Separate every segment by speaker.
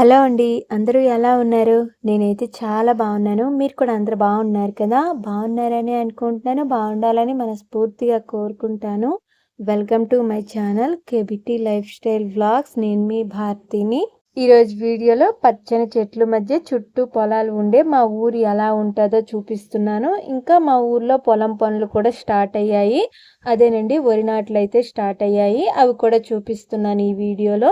Speaker 1: Hello అండి. అందరూ ఎలా ఉన్నారు? నేనైతే చాలా బాగున్నాను. మీరు కూడా అందరూ బాగున్నారు కదా! బాగున్నారని అనుకుంటున్నాను. బాగుండాలని మనస్ఫూర్తిగా కోరుకుంటాను. Welcome to my channel KBT life style vlogs. నేను మీ భారతిని. ఈరోజు వీడియోలో పచ్చని చెట్ల మధ్య చుట్టూ పొలాలు ఉండే మా ఊరు ఎలా ఉంటుందో చూపిస్తున్నాను. ఇంకా మా ఊర్లో పొలం పనులు కూడా స్టార్ట్ అయ్యాయి. అదేనండి, వరి నాట్లు అయితే స్టార్ట్ అయ్యాయి. అవి కూడా చూపిస్తున్నాను ఈ వీడియోలో.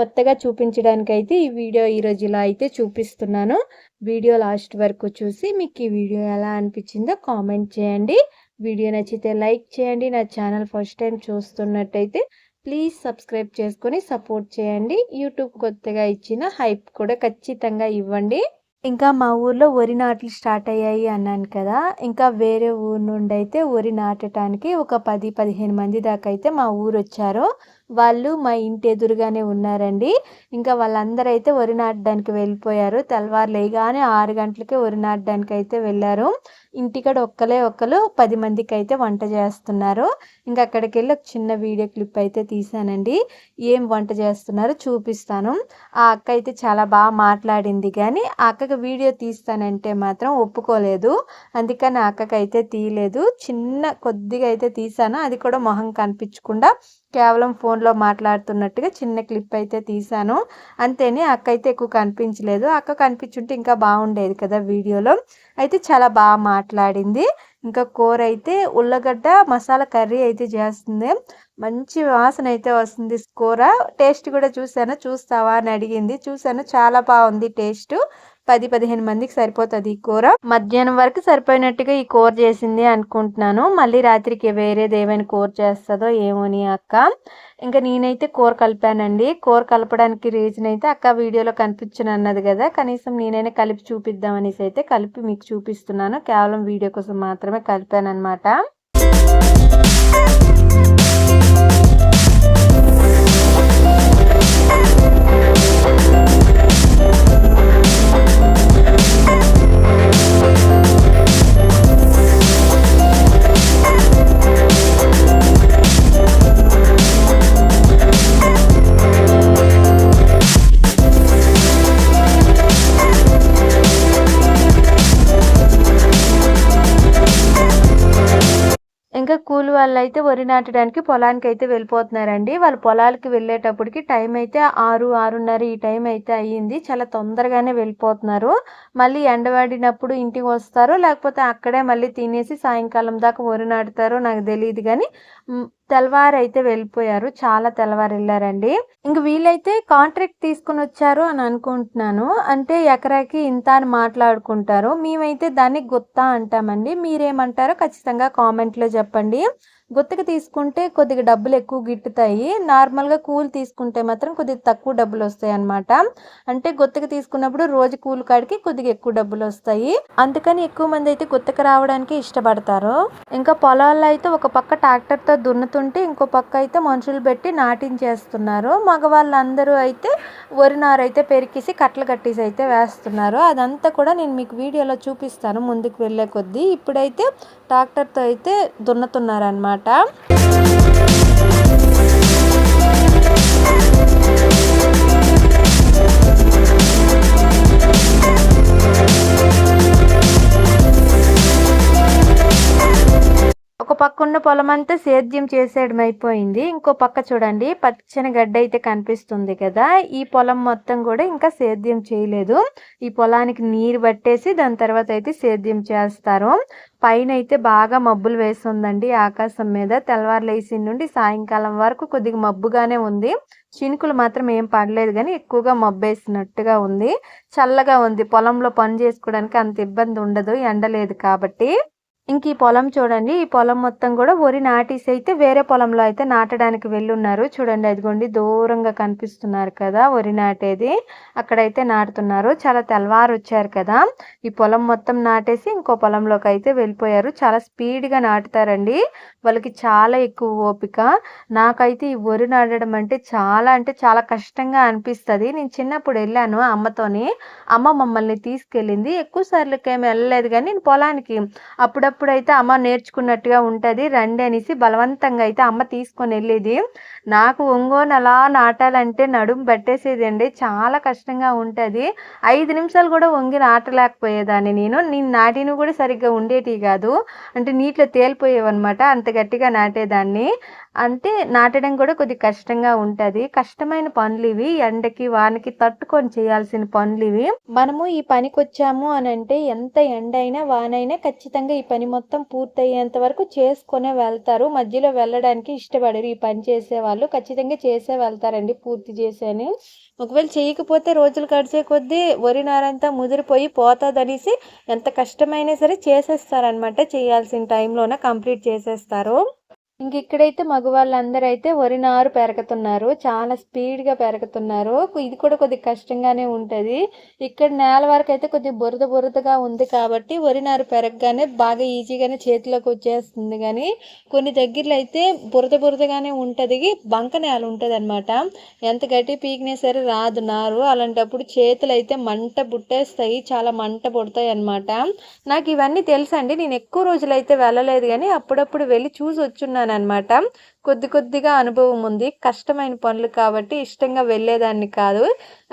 Speaker 1: కొత్తగా చూపించడానికైతే ఈ వీడియో ఈరోజు ఇలా అయితే చూపిస్తున్నాను. వీడియో లాస్ట్ వరకు చూసి మీకు ఈ వీడియో ఎలా అనిపించిందో కామెంట్ చేయండి. వీడియో నచ్చితే లైక్ చేయండి. నా ఛానల్ ఫస్ట్ టైం చూస్తున్నట్టయితే ప్లీజ్ సబ్స్క్రైబ్ చేసుకొని సపోర్ట్ చేయండి. యూట్యూబ్ కొత్తగా ఇచ్చిన హైప్ కూడా ఖచ్చితంగా ఇవ్వండి. ఇంకా మా ఊర్లో వరి నాట్లు స్టార్ట్ అయ్యాయి అన్నాను కదా. ఇంకా వేరే ఊరు నుండి అయితే వరి నాటడానికి ఒక 10-15 మంది దాకా అయితే మా ఊరు వచ్చారు. వాళ్ళు మా ఇంటి ఎదురుగానే ఉన్నారండి. ఇంకా వాళ్ళందరూ అయితే వరి నాటడానికి వెళ్ళిపోయారు. తెల్లవారు లేగానే 6 గంటలకే వరి నాటడానికి అయితే వెళ్ళారు. ఇంటికాడ ఒక్కరు 10 మందికి అయితే వంట చేస్తున్నారు. ఇంకా అక్కడికి వెళ్ళి ఒక చిన్న వీడియో క్లిప్ అయితే తీసానండి. ఏం వంట చేస్తున్నారో చూపిస్తాను. ఆ అక్క అయితే చాలా బాగా మాట్లాడింది, కానీ ఆ అక్కకి వీడియో తీస్తానంటే మాత్రం ఒప్పుకోలేదు. అందుకని ఆ అక్కకి అయితే తీయలేదు. కొద్దిగా అయితే తీసాను. అది కూడా మొహం కనిపించకుండా కేవలం ఫోన్లో మాట్లాడుతున్నట్టుగా చిన్న క్లిప్ అయితే తీసాను. అంతేని అక్క అయితే ఎక్కువ కనిపించలేదు. అక్క కనిపించుంటే ఇంకా బాగుండేది కదా వీడియోలో. అయితే చాలా బాగా మాట్లాడింది. ఇంకా కూర అయితే ఉల్లగడ్డ మసాలా కర్రీ అయితే చేస్తుంది. మంచి వాసన అయితే వస్తుంది. కూర టేస్ట్ కూడా చూశాను. చూస్తావా అని అడిగింది. చూశాను, చాలా బాగుంది టేస్ట్. 10-15 మందికి సరిపోతుంది ఈ కూర. మధ్యాహ్నం వరకు సరిపోయినట్టుగా ఈ కూర చేసింది అనుకుంటున్నాను. మళ్ళీ రాత్రికి వేరేది ఏమైనా కూర చేస్తుందో ఏమోని అక్క. ఇంకా నేనైతే కూర కలిపానండి. కూర కలపడానికి రీజన్ అయితే అక్క వీడియోలో కనిపించను అన్నది కదా, కనీసం నేనైనా కలిపి చూపిద్దాం అనేసి అయితే కలిపి మీకు చూపిస్తున్నాను. కేవలం వీడియో కోసం మాత్రమే కలిపాను అనమాట. ఇంకా కూలి వాళ్ళు అయితే వరి నాటడానికి పొలానికి అయితే వెళ్ళిపోతున్నారండి. వాళ్ళు పొలాలకి వెళ్ళేటప్పటికి టైం అయితే 6-6:30 ఈ టైం అయితే అయ్యింది. చాలా తొందరగానే వెళ్ళిపోతున్నారు. మళ్ళీ ఎండవాడినప్పుడు ఇంటికి వస్తారు, లేకపోతే అక్కడే మళ్ళీ తినేసి సాయంకాలం దాకా వరి నాటుతారో నాకు తెలియదు, కానీ తెల్లవారు అయితే వెళ్ళిపోయారు. చాలా తెల్లవారు వెళ్ళారండి. ఇంక వీళ్ళైతే కాంట్రాక్ట్ తీసుకుని వచ్చారు అని అనుకుంటున్నాను. అంటే ఎకరాకి ఇంత అని మాట్లాడుకుంటారు. మేమైతే దాన్ని గుత్తా అంటామండి. మీరేమంటారో ఖచ్చితంగా కామెంట్లో చెప్పండి. గుత్తకి తీసుకుంటే కొద్దిగా డబ్బులు ఎక్కువ గిట్టుతాయి. నార్మల్గా కూలి తీసుకుంటే మాత్రం కొద్దిగా తక్కువ డబ్బులు వస్తాయి అన్నమాట. అంటే గుత్తకి తీసుకున్నప్పుడు రోజు కూలి కాడికి కొద్దిగా ఎక్కువ డబ్బులు వస్తాయి. అందుకని ఎక్కువ మంది అయితే గుత్తకి రావడానికి ఇష్టపడతారు. ఇంకా పొలాల్లో అయితే ఒక పక్క ట్రాక్టర్తో దున్నుతుంటే ఇంకో పక్క అయితే మనుషులు పెట్టి నాటించేస్తున్నారు. మగవాళ్ళందరూ అయితే వరి నారు అయితే పెరికేసి కట్టలు కట్టేసి అయితే వేస్తున్నారు. అదంతా కూడా నేను మీకు వీడియోలో చూపిస్తాను ముందుకు వెళ్ళే కొద్దీ. ఇప్పుడైతే ట్రాక్టర్తో అయితే దున్నుతున్నారనమాట. ఒక పక్క ఉన్న పొలం అంతా సేద్యం చేసేయడం అయిపోయింది. ఇంకో పక్క చూడండి, పచ్చని గడ్డ అయితే కనిపిస్తుంది కదా. ఈ పొలం మొత్తం కూడా ఇంకా సేద్యం చేయలేదు. ఈ పొలానికి నీరు పట్టేసి దాని తర్వాత అయితే సేద్యం చేస్తారు. పైన అయితే బాగా మబ్బులు వేస్తుందండి ఆకాశం మీద. తెల్లవారు లేసి నుండి సాయంకాలం వరకు కొద్దిగా మబ్బుగానే ఉంది. చినుకులు మాత్రం ఏం పడలేదు, కానీ ఎక్కువగా మబ్బేసినట్టుగా ఉంది. చల్లగా ఉంది. పొలంలో పని చేసుకోవడానికి అంత ఇబ్బంది ఉండదు, ఎండలేదు కాబట్టి. ఇంక ఈ పొలం చూడండి, ఈ పొలం మొత్తం కూడా వరి నాటేసి అయితే వేరే పొలంలో అయితే నాటడానికి వెళ్ళున్నారు. చూడండి, అదిగోండి దూరంగా కనిపిస్తున్నారు కదా వరి నాటేది. అక్కడైతే నాటుతున్నారు. చాలా తెల్లవారు వచ్చారు కదా. ఈ పొలం మొత్తం నాటేసి ఇంకో పొలంలోకి అయితే వెళ్ళిపోయారు. చాలా స్పీడ్గా నాటుతారండి. వాళ్ళకి చాలా ఎక్కువ ఓపిక. నాకైతే ఈ వరి నాటడం అంటే చాలా కష్టంగా అనిపిస్తుంది. నేను చిన్నప్పుడు వెళ్ళాను అమ్మతోని. అమ్మ మమ్మల్ని తీసుకెళ్ళింది. ఎక్కువ సార్లకేమీ వెళ్ళలేదు, కానీ నేను పొలానికి అప్పుడప్పుడు చిన్నప్పుడైతే అమ్మ నేర్చుకున్నట్టుగా ఉంటది. రండి అనేసి బలవంతంగా అయితే అమ్మ తీసుకొనెళ్ళేది. నాకు ఒంగోని అలా నాటాలంటే నడుము పట్టేసేదండి. చాలా కష్టంగా ఉంటది. 5 నిమిషాలు కూడా వంగి నాటలేకపోయేదాన్ని నేను. నేను నాటినవి కూడా సరిగ్గా ఉండేటివి కాదు. అంటే నీటిలో తేలిపోయేవన్నమాట. అంత గట్టిగా నాటేదాన్ని. అంటే నాటడం కూడా కొద్దిగా కష్టంగా ఉంటది. కష్టమైన పనులివి. ఎండకి, వానకి తట్టుకొని చేయాల్సిన పనులివి. మనము ఈ పనికొచ్చాము అనంటే ఎంత ఎండైనా, వానైనా ఖచ్చితంగా ఈ పని మొత్తం పూర్తయ్యేంత వరకు చేసుకొనే వెళ్తారు. మధ్యలో వెళ్ళడానికి ఇష్టపడరు. ఈ పని చేసేవాళ్ళు ఖచ్చితంగా చేసే వెళ్తారండి పూర్తి చేసని. ఒకవేళ చేయకపోతే రోజులు గడిచే కొద్దీ వరి నారంతా ముదిరిపోయి పోతదనేసి ఎంత కష్టమైనా సరే చేసేస్తారనమాట. చేయాల్సిన టైంలోనే కంప్లీట్ చేసేస్తారు. ఇక్కడైతే మగవాళ్ళందరూ అయితే వరి నారు పెరగతున్నారు. చాలా స్పీడ్‌గా పెరగతున్నారు. ఇది కూడా కొద్దిగా కష్టంగానే ఉంటది. ఇక్కడ నేల వరకైతే కొద్దిగా బురద బురదగా ఉంది కాబట్టి వరి నారు పెరగగానే బాగా ఈజీగానే చేతిలోకి వచ్చేస్తుంది గానీ, కొన్ని దగ్గరలో అయితే బురద బురదగానే ఉంటది. బంక నేల ఉంటదనమాట. ఎంత గట్టిగా పీకినా సరే రాదు నారు. అలాంటప్పుడు చేతులైతే మంట పుట్టేస్తాయి. చాలా మంట పుడతాయన్నమాట. నాకు ఇవన్నీ తెలుసండి. నేను ఎక్కువ రోజులైతే వెళ్ళలేదు గానీ, అప్పుడప్పుడు వెళ్ళి చూసొచ్చున్నాననమాట. కొద్దిగా అనుభవం ఉంది. కష్టమైన పనులు కాబట్టి ఇష్టంగా వెళ్ళేదాన్ని కాదు.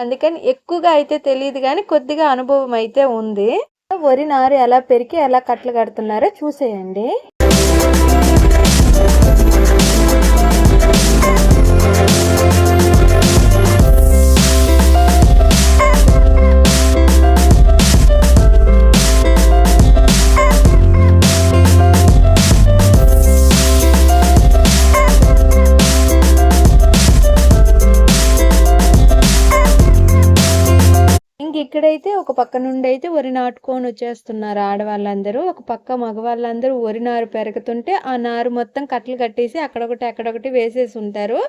Speaker 1: అందుకని ఎక్కువగా అయితే తెలీదు గానీ, కొద్దిగా అనుభవం అయితే ఉంది. వరి నారు ఎలా పెరికి ఎలా కట్టలు కడుతున్నారో చూసేయండి. ఇక్కడైతే ఒక పక్క నుండి అయితే వరి నాటుకొని వచ్చేస్తున్నారు ఆడవాళ్ళందరూ. ఒక పక్క మగవాళ్ళందరూ వరి నారు పెరుగుతుంటే ఆ నారు మొత్తం కట్టలు కట్టేసి అక్కడొకటి వేసేసి ఉంటారు.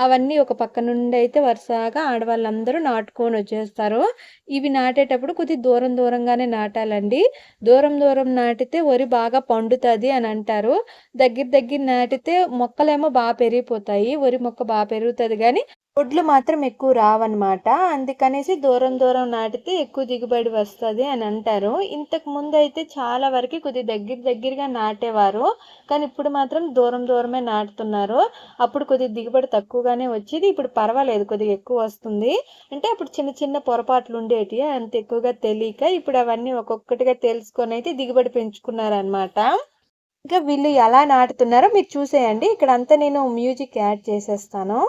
Speaker 1: అవన్నీ ఒక పక్క నుండి అయితే వరుసగా ఆడవాళ్ళందరూ నాటుకొని వచ్చేస్తారు. ఇవి నాటేటప్పుడు కొద్దిగా దూరంగానే నాటాలండి. దూరం నాటితే వరి బాగా పండుతుంది అని అంటారు. దగ్గర నాటితే మొక్కలేమో బాగా పెరిగిపోతాయి. వరి మొక్క బాగా పెరుగుతుంది కానీ వడ్లు మాత్రం ఎక్కువ రావన్నమాట. అందుకనేసి దూరం నాటితే ఎక్కువ దిగుబడి వస్తది అని అంటారు. ఇంతకు ముందైతే చాలా వరకు కొద్దిగా దగ్గరగా నాటేవారు. కానీ ఇప్పుడు మాత్రం దూరమే నాటుతున్నారు. అప్పుడు కొద్దిగా దిగుబడి తక్కువగానే వచ్చేది. ఇప్పుడు పర్వాలేదు కొద్దిగా ఎక్కువ వస్తుంది. అంటే అప్పుడు చిన్న పొరపాట్లు ఉండేటివి. అంత ఎక్కువగా తెలియక ఇప్పుడు అవన్నీ ఒక్కొక్కటిగా తెలుసుకొని అయితే దిగుబడి పెంచుకున్నారనమాట. ఇంకా వీళ్ళు ఎలా నాటుతున్నారో మీరు చూసేయండి. ఇక్కడంతా నేను మ్యూజిక్ యాడ్ చేసేస్తాను.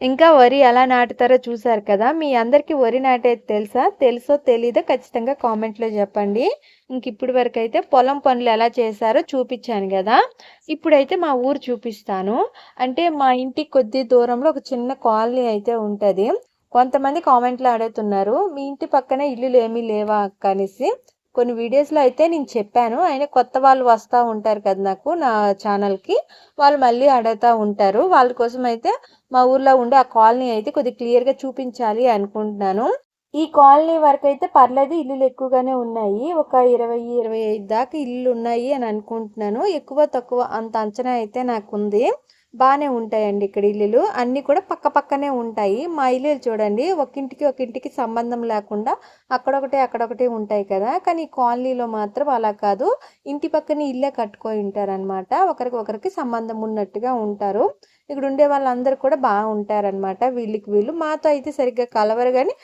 Speaker 1: ఇంకా వరి ఎలా నాటుతారో చూసారు కదా. మీ అందరికీ వరి నాటేది తెలుసో తెలీదో ఖచ్చితంగా కామెంట్లో చెప్పండి. ఇప్పుడు వరకు అయితే పొలం పనులు ఎలా చేశారో చూపించాను కదా. ఇప్పుడైతే మా ఊరు చూపిస్తాను. అంటే మా ఇంటికి కొద్ది దూరంలో ఒక చిన్న కాలనీ అయితే ఉంటుంది. కొంతమంది కామెంట్లో అడుగుతున్నారు, మీ ఇంటి పక్కనే ఇల్లులు ఏమీ లేవా అక్క అనేసి. కొన్ని వీడియోస్లో అయితే నేను చెప్పాను. అయినా కొత్త వాళ్ళు వస్తూ ఉంటారు కదా నాకు నా ఛానల్కి, వాళ్ళు మళ్ళీ అడుగుతూ ఉంటారు. వాళ్ళ కోసం అయితే మా ఊర్లో ఉండే ఆ కాలనీ అయితే కొద్దిగా క్లియర్గా చూపించాలి అనుకుంటున్నాను. ఈ కాలనీ వరకు అయితే పర్లేదు, ఇల్లులు ఎక్కువగానే ఉన్నాయి. ఒక 20-25 దాకా ఇల్లు ఉన్నాయి అని అనుకుంటున్నాను. ఎక్కువ తక్కువ అంత అంచనా అయితే నాకుంది. బాగానే ఉంటాయండి ఇక్కడ ఇల్లులు. అన్నీ కూడా పక్కనే ఉంటాయి. మా ఇల్లులు చూడండి, ఒక్కింటికి సంబంధం లేకుండా అక్కడొకటి ఉంటాయి కదా. కానీ కాలనీలో మాత్రం అలా కాదు. ఇంటి పక్కనే ఇల్లే కట్టుకొని ఉంటారనమాట. ఒకరికి సంబంధం ఉన్నట్టుగా ఉంటారు. ఇక్కడ ఉండే వాళ్ళందరూ కూడా బాగుంటారనమాట. వీళ్ళు మాతో అయితే సరిగ్గా కలవరు కానీ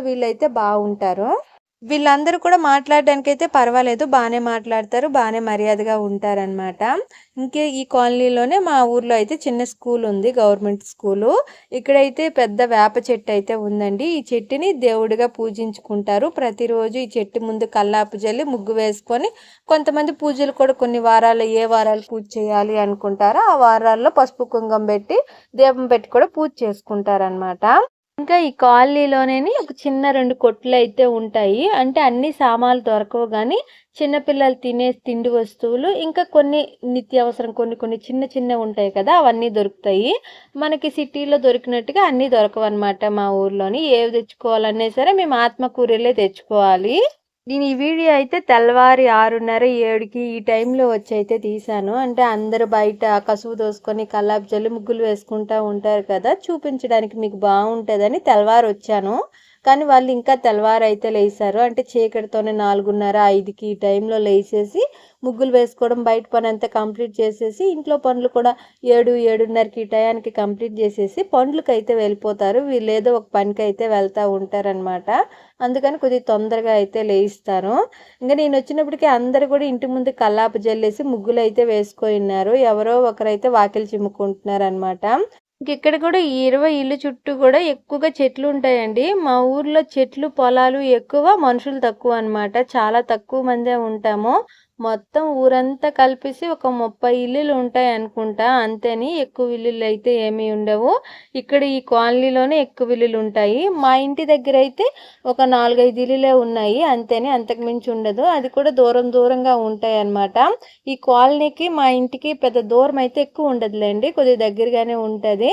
Speaker 1: వీళ్ళైతే బాగుంటారు. వీళ్ళందరూ కూడా మాట్లాడడానికి అయితే పర్వాలేదు, బాగానే మాట్లాడతారు, బాగానే మర్యాదగా ఉంటారనమాట. ఈ కాలనీలోనే మా ఊర్లో అయితే చిన్న స్కూల్ ఉంది, గవర్నమెంట్ స్కూలు. ఇక్కడైతే పెద్ద వేప చెట్టు అయితే ఉందండి. ఈ చెట్టుని దేవుడిగా పూజించుకుంటారు. ప్రతిరోజు ఈ చెట్టు ముందు కల్లాపు జల్లి ముగ్గు వేసుకొని, కొంతమంది పూజలు కూడా కొన్ని వారాలు ఏ వారాలు పూజ చేయాలి అనుకుంటారో ఆ వారాల్లో పసుపు కుంకుమ పెట్టి దీపం పెట్టి కూడా పూజ చేసుకుంటారనమాట. ఇంకా ఈ కాలనీలోనేని ఒక చిన్న 2 కొట్లయితే ఉంటాయి. అంటే అన్ని సామాన్లు దొరకవు గానీ, చిన్న పిల్లలు తినే తిండి వస్తువులు, ఇంకా కొన్ని నిత్యావసరం కొన్ని చిన్న చిన్నవుంటాయి కదా! అవన్నీ దొరుకుతాయి. మనకి సిటీలో దొరికినట్టుగా అన్నీ దొరకవనమాట మా ఊర్లోని. ఏవి తెచ్చుకోవాలన్నా సరే మేము ఆత్మకూరలే తెచ్చుకోవాలి. నేను ఈ వీడియో అయితే తెల్లవారి 6:30, 7కి ఈ టైంలో వచ్చైతే తీశాను. అంటే అందరూ బయట కసువు దోసుకొని కల్లాపు జల్లి ముగ్గులు వేసుకుంటా ఉంటారు కదా! చూపించడానికి మీకు బావుంటదని తెల్లవారొచ్చాను. కానీ వాళ్ళు ఇంకా తెల్లవారైతే లేసారు. అంటే చీకటితోనే 4:30, 5కి ఈ టైంలో లేసేసి ముగ్గులు వేసుకోవడం, బయట పనంతా కంప్లీట్ చేసేసి, ఇంట్లో పనులు కూడా 7, 7:30కి ఈ టయానికి కంప్లీట్ చేసేసి పనులకైతే వెళ్ళిపోతారు. వీళ్ళేదో ఒక పనికైతే వెళ్తా ఉంటారనమాట. అందుకని కొద్దిగా తొందరగా అయితే లేయిస్తారు. ఇంక నేనొచ్చినప్పటికి అందరూ కూడా ఇంటి ముందు కల్లాపు జల్లేసి ముగ్గులైతే వేసుకొనున్నారు. ఎవరో ఒకరైతే వాకిలి చిమ్ముకుంటున్నారనమాట. ఇంకిక్కడ కూడా ఈ 20 ఇల్లు చుట్టూ కూడా ఎక్కువగా చెట్లుంటాయండి. మా ఊర్లో చెట్లు, పొలాలు ఎక్కువ, మనుషులు తక్కువనమాట. చాలా తక్కువ మందే ఉంటాము. మొత్తం ఊరంతా కలిపేసి ఒక 30 ఇల్లులు ఉంటాయనుకుంటా. అంతేని ఎక్కువ ఇల్లులైతే ఏమీ ఉండవు. ఇక్కడ ఈ కాలనీలోనే ఎక్కువ ఇల్లులుంటాయి. మా ఇంటి దగ్గరైతే ఒక 4, 5 ఇల్లులే ఉన్నాయి. అంతేని, అంతకు మించి ఉండదు. అది కూడా దూరం దూరంగా ఉంటాయన్నమాట. ఈ కాలనీకి మా ఇంటికి పెద్ద దూరం అయితే ఎక్కువ ఉండదులేండి. కొద్దిగా దగ్గరగానే ఉంటది.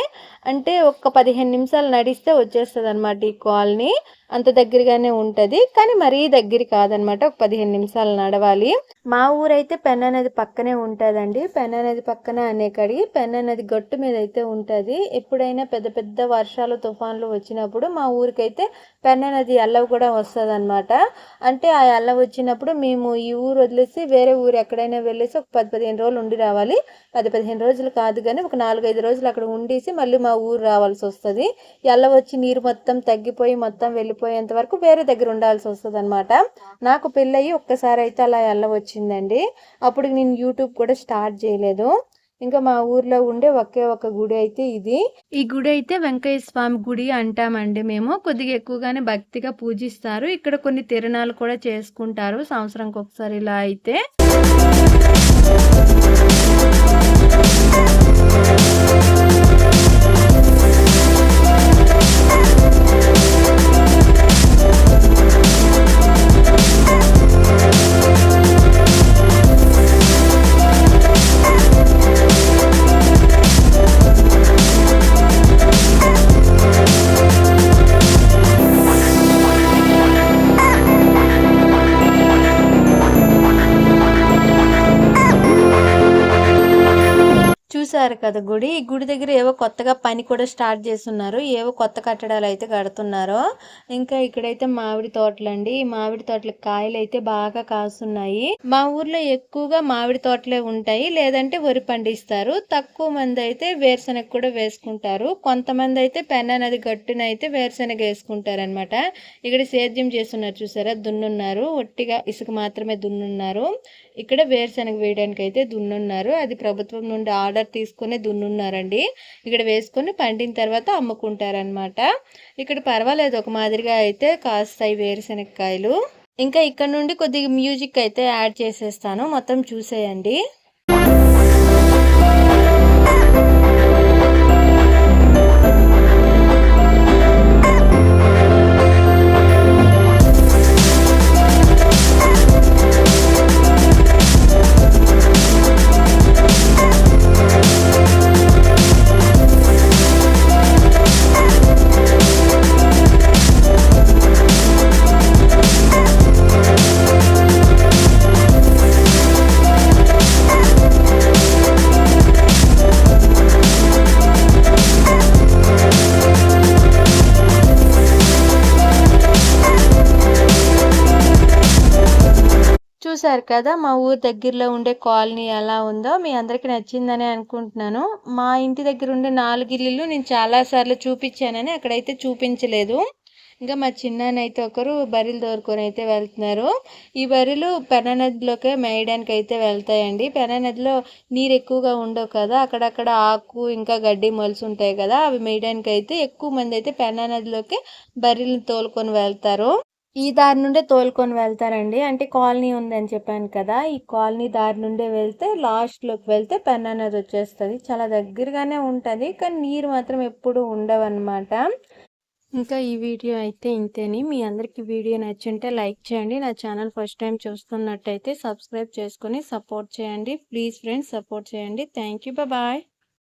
Speaker 1: అంటే ఒక 15 నిమిషాలు నడిస్తే వచ్చేస్తదనమాట ఈ కాలనీ. అంత దగ్గరగానే ఉంటది. కానీ మరీ దగ్గర కాదనమాట. ఒక 15 నిమిషాలు నడవాలి. మా ఊరైతే పెన్నా నది పక్కనే ఉంటదండి. పెన్నా నది పక్కన అనేకడిగి పెన్నా నది గట్టు మీద అయితే ఉంటది. ఎప్పుడైనా పెద్ద పెద్ద వర్షాలు, తుఫాన్లు వచ్చినప్పుడు మా ఊరికైతే పెన్నా నది ఎల్లవ కూడా వస్తదనమాట. అంటే ఆ ఎల్లవ వచ్చినప్పుడు మేము ఈ ఊరు వదిలేసి వేరే ఊరు ఎక్కడైనా వెళ్ళేసి ఒక 10, 15 రోజులు ఉండి రావాలి. 10, 15 రోజులు కాదు గానీ ఒక 4, 5 రోజులు అక్కడ ఉండేసి మళ్ళీ మా ఊరు రావాల్సి వస్తది. ఎల్లవ వచ్చి నీరు మొత్తం తగ్గిపోయి మొత్తం వెళ్ళిపోయేంత వరకు వేరే దగ్గర ఉండాల్సి వస్తదనమాట. నాకు పెళ్ళయి ఒక్కసారి అయితే అలా ఎల్లవ వచ్చిందండి. అప్పుడు నేను యూట్యూబ్ కూడా స్టార్ట్ చేయలేదు. ఇంకా మా ఊర్లో ఉండే ఒకే ఒక గుడి అయితే ఇది. ఈ గుడి అయితే వెంకయ్య స్వామి గుడి అంటామండి మేము. కొద్దిగా ఎక్కువగానే భక్తిగా పూజిస్తారు. ఇక్కడ కొన్ని తిరణాలు కూడా చేసుకుంటారు సంవత్సరానికి ఒకసారి ఇలా అయితే. చూసారు కదా గుడి. ఈ గుడి దగ్గర ఏవో కొత్తగా పని కూడా స్టార్ట్ చేస్తున్నారు. ఏవో కొత్త కట్టడాలు అయితే కడుతున్నారు. ఇంకా ఇక్కడైతే మామిడి తోటలండి. ఈ మామిడి తోటలకు కాయలు అయితే బాగా కాస్తున్నాయి. మా ఊర్లో ఎక్కువగా మామిడి తోటలే ఉంటాయి. లేదంటే వరి పండిస్తారు. తక్కువ మంది అయితే వేరుశనగ కూడా వేసుకుంటారు. కొంతమంది అయితే పెన్నా నది గట్టున అయితే వేరుశనగ వేసుకుంటారనమాట. ఇక్కడ సేద్యం చేస్తున్నారు చూసారా, దున్నున్నారు. ఒట్టిగా ఇసుక మాత్రమే దున్నున్నారు. ఇక్కడ వేరుశనగ వేయడానికి అయితే దున్నున్నారు. అది ప్రభుత్వం నుండి ఆర్డర్ తీసుకుని దున్నున్నారండి. ఇక్కడ వేసుకొని పండిన తర్వాత అమ్ముకుంటారనమాట. ఇక్కడ పర్వాలేదు, ఒక మాదిరిగా అయితే కాస్తాయి వేరుశనగకాయలు. ఇంకా ఇక్కడ నుండి కొద్దిగా మ్యూజిక్ అయితే యాడ్ చేసేస్తాను, మొత్తం చూసేయండి. చూసారు కదా మా ఊరు దగ్గరలో ఉండే కాలనీ ఎలా ఉందో. మీ అందరికీ నచ్చిందని అనుకుంటున్నాను. మా ఇంటి దగ్గర ఉండే 4 ఇల్లులు నేను చాలాసార్లు చూపించానని అక్కడైతే చూపించలేదు. ఇంకా మా చిన్నాన్నైతే ఒకరు బర్రెలు తోలుకొని అయితే వెళ్తున్నారు. ఈ బర్రెలు పెన్నా నదిలోకే మేయడానికి అయితే వెళ్తాయండి. పెన్నా నదిలో నీరు ఎక్కువగా ఉండవు కదా, అక్కడక్కడ ఆకు ఇంకా గడ్డి మొలిసి ఉంటాయి కదా, అవి మేయడానికి అయితే ఎక్కువ మంది అయితే పెన్నా నదిలోకి బర్రెలను తోలుకొని వెళ్తారు. ఈ దారి నుండే తోలుకొని వెళ్తారండి. అంటే కాలనీ ఉందని చెప్పాను కదా, ఈ కాలనీ దారి నుండే వెళ్తే లాస్ట్లోకి వెళ్తే పెన్నా నది వచ్చేస్తుంది. చాలా దగ్గరగానే ఉంటుంది, కానీ నీరు మాత్రం ఎప్పుడు ఉండవన్నమాట. ఇంకా ఈ వీడియో అయితే ఇంతేని. మీ అందరికి వీడియో నచ్చుంటే లైక్ చేయండి. నా ఛానల్ ఫస్ట్ టైం చూస్తున్నట్టయితే సబ్స్క్రైబ్ చేసుకొని సపోర్ట్ చేయండి. ప్లీజ్ ఫ్రెండ్స్ సపోర్ట్ చేయండి. Thank you. బాయ్.